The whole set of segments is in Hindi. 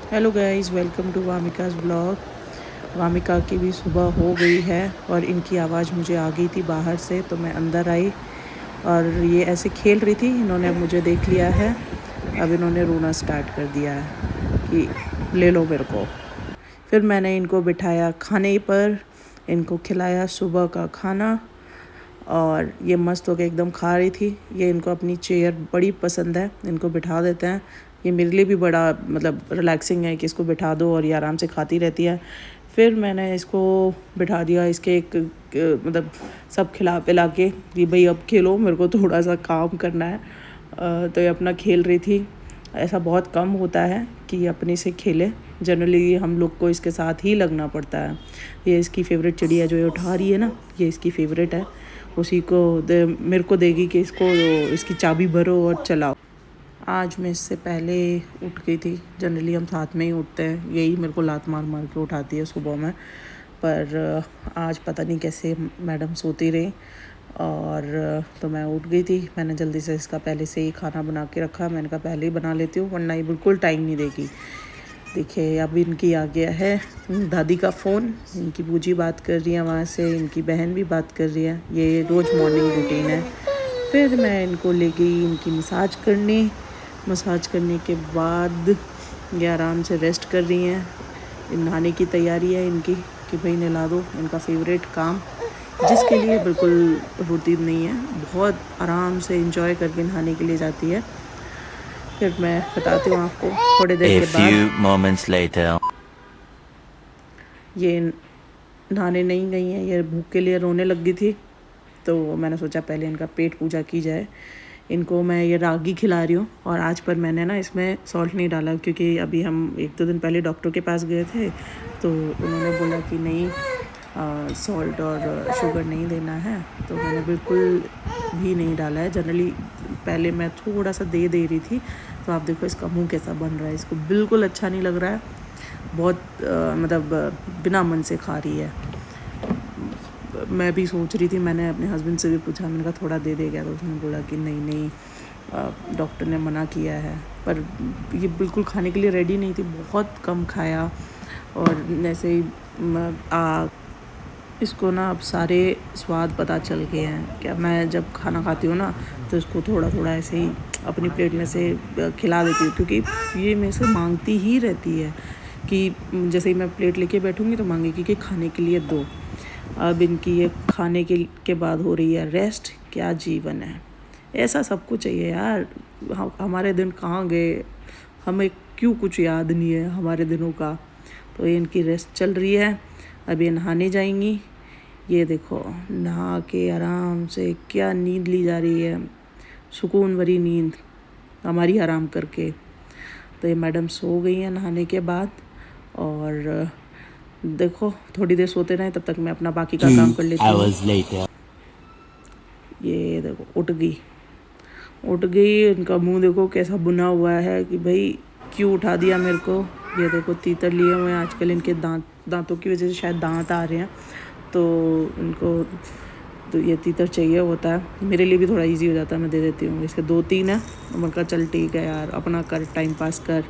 Hello guys, welcome to Vamika's vlog. Vamika की भी सुबह हो गई है और इनकी आवाज़ मुझे आ गई थी बाहर से, तो मैं अंदर आई और ये ऐसे खेल रही थी। इन्होंने मुझे देख लिया है, अब इन्होंने रोना स्टार्ट कर दिया है कि ले लो मेरे को। फिर मैंने इनको बिठाया खाने पर, इनको खिलाया सुबह का खाना और ये मस्त होकर एकदम खा रही थी। ये इनको अपनी चेयर बड़ी पसंद है, इनको बिठा देते हैं। ये मेरे लिए भी बड़ा मतलब रिलैक्सिंग है कि इसको बिठा दो और ये आराम से खाती रहती है। फिर मैंने इसको बिठा दिया, इसके एक मतलब सब खिला पिला के कि भाई अब खेलो, मेरे को थोड़ा सा काम करना है। तो ये अपना खेल रही थी। ऐसा बहुत कम होता है कि ये अपने से खेले, जनरली हम लोग को इसके साथ ही लगना पड़ता है। ये इसकी फ़ेवरेट चिड़िया जो ये उठा रही है ना, ये इसकी फ़ेवरेट है। उसी को मेरे को देगी कि इसको इसकी चाबी भरो और चलाओ। आज मैं इससे पहले उठ गई थी। जनरली हम साथ में ही उठते हैं, यही मेरे को लात मार मार के उठाती है सुबह में। पर आज पता नहीं कैसे मैडम सोती रही और तो मैं उठ गई थी। मैंने जल्दी से इसका पहले से ही खाना बना के रखा। मैंने कहा पहले ही बना लेती हूँ, वरना ये बिल्कुल टाइम नहीं देगी। देखिए अब इनकी आ गया है दादी का फ़ोन। इनकी बूजी बात कर रही है वहाँ से, इनकी बहन भी बात कर रही है। ये रोज़ मॉर्निंग रूटीन है। फिर मैं इनको ले गई इनकी मसाज करने। मसाज करने के बाद ये आराम से रेस्ट कर रही हैं। नहाने की तैयारी है इनकी कि भाई नहला दो, इनका फेवरेट काम, जिसके लिए बिल्कुल रूटीन नहीं है। बहुत आराम से इंजॉय करके नहाने के लिए जाती है। फिर मैं बताती हूँ आपको थोड़ी देर के बाद। ये नहाने नहीं गई हैं, ये भूख के लिए रोने लग गई थी। तो मैंने सोचा पहले इनका पेट पूजा की जाए। इनको मैं ये रागी खिला रही हूँ और आज पर मैंने ना इसमें सॉल्ट नहीं डाला, क्योंकि अभी हम 1-2 दिन पहले डॉक्टर के पास गए थे तो उन्होंने बोला कि नहीं सॉल्ट और शुगर नहीं देना है। तो मैंने बिल्कुल भी नहीं डाला है। जनरली पहले मैं थोड़ा सा दे रही थी। तो आप देखो इसका मुंह कैसा बन रहा है, इसको बिल्कुल अच्छा नहीं लग रहा है। बहुत मतलब बिना मन से खा रही है। मैं भी सोच रही थी, मैंने अपने हस्बैंड से भी पूछा, मैंने कहा थोड़ा दे देगा, तो उसने बोला कि नहीं नहीं डॉक्टर ने मना किया है। पर ये बिल्कुल खाने के लिए रेडी नहीं थी, बहुत कम खाया। और जैसे ही इसको ना अब सारे स्वाद पता चल गए हैं। क्या मैं जब खाना खाती हूँ ना तो इसको थोड़ा थोड़ा ऐसे ही अपनी प्लेट में से खिला देती हूँ, क्योंकि ये मेरे से मांगती ही रहती है कि जैसे ही मैं प्लेट लेके बैठूँगी तो मांगेगी कि खाने के लिए दो। अब इनकी ये खाने के बाद हो रही है रेस्ट। क्या जीवन है, ऐसा सबको चाहिए यार। हमारे दिन कहाँ गए, हमें क्यों कुछ याद नहीं है हमारे दिनों का। तो ये इनकी रेस्ट चल रही है। अब ये नहाने जाएंगी। ये देखो नहा के आराम से क्या नींद ली जा रही है, सुकून भरी नींद हमारी आराम करके। तो ये मैडम सो गई हैं नहाने के बाद। और देखो थोड़ी देर सोते रहे, तब तक मैं अपना बाकी का काम कर लेती हूँ। ये देखो उठ गई। इनका मुंह देखो कैसा बुना हुआ है कि भाई क्यों उठा दिया मेरे को। ये देखो तीतर लिए हुए हैं आजकल। इनके दांतों की वजह से शायद दांत आ रहे हैं, तो इनको तो ये तीतर चाहिए होता है। मेरे लिए भी थोड़ा इजी हो जाता है, मैं दे देती हूँ। इसके 2-3 हैं, मैं कहा चल ठीक है यार, अपना कर, टाइम पास कर।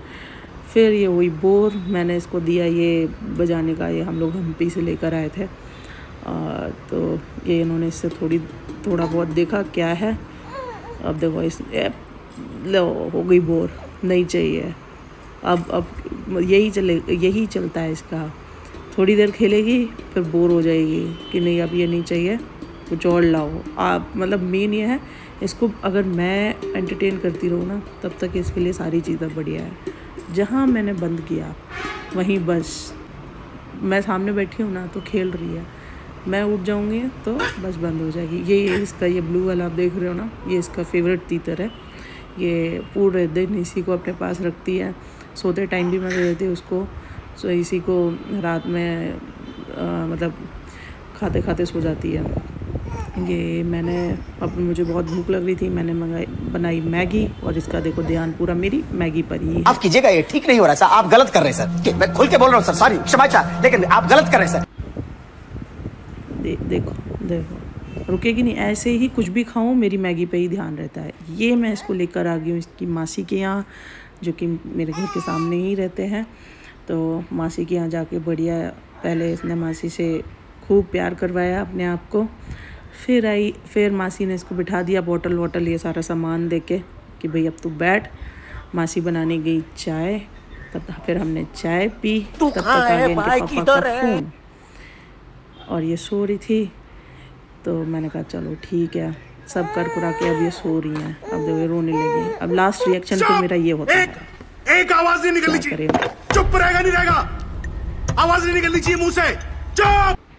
फिर ये हुई बोर। मैंने इसको दिया ये बजाने का, ये हम लोग हम्पी से लेकर आए थे। तो ये इन्होंने इससे थोड़ा बहुत देखा क्या है। अब देखो लो हो गई बोर, नहीं चाहिए। अब यही चलता है इसका। थोड़ी देर खेलेगी फिर बोर हो जाएगी कि नहीं अब ये नहीं चाहिए, कुछ और लाओ आप। मतलब मेन ये है, इसको अगर मैं एंटरटेन करती रहूँ ना तब तक इसके लिए सारी चीज़ें बढ़िया है। जहाँ मैंने बंद किया वहीं बस, मैं सामने बैठी हूँ ना तो खेल रही है, मैं उठ जाऊँगी तो बस बंद हो जाएगी। ये इसका ये ब्लू वाला आप देख रहे हो ना, ये इसका फेवरेट तीतर है। ये पूरे दिन इसी को अपने पास रखती है। सोते टाइम भी मैं दे देती हूँ उसको। सो इसी को रात में मतलब खाते खाते सो जाती है। ये मैंने अब मुझे बहुत भूख लग रही थी, मैंने बनाई मैगी और इसका देखो ध्यान पूरा मेरी मैगी पर ही है। आप कीजिएगा, ये ठीक नहीं हो रहा सर, आप गलत कर रहे हैं सर। मैं खुल के बोल रहा हूँ सर, सॉरी क्षमा चाह, लेकिन आप गलत कर रहे हैं सर। देखो रुकेगी नहीं, ऐसे ही कुछ भी खाऊं मेरी मैगी पे ही ध्यान रहता है। ये मैं इसको लेकर आ गई हूँ इसकी मासी के यहाँ जो कि मेरे घर के सामने ही रहते हैं। तो मासी के यहाँ जाके बढ़िया पहले इसने मासी से खूब प्यार करवाया अपने आप को। फिर मासी ने इसको बिठा दिया, बोतल वोटल ये सारा सामान दे के कि भाई अब तू बैठ। मासी बनाने गई चाय, तब फिर हमने चाय पी। तब तक आ गया इनके पापा का फ़ोन और ये सो रही थी। तो मैंने कहा चलो ठीक है, सब कर कुरा के अब ये सो रही हैं। अब देखो ये रोने लगी। अब लास्ट रिएक्शन फिर मेरा ये होता है, एक आवाज नहीं निकलनी चाहिए, चुप रहेगा नहीं रहेगा, आवाज नहीं निकलनी चाहिए मुंह से, चुप।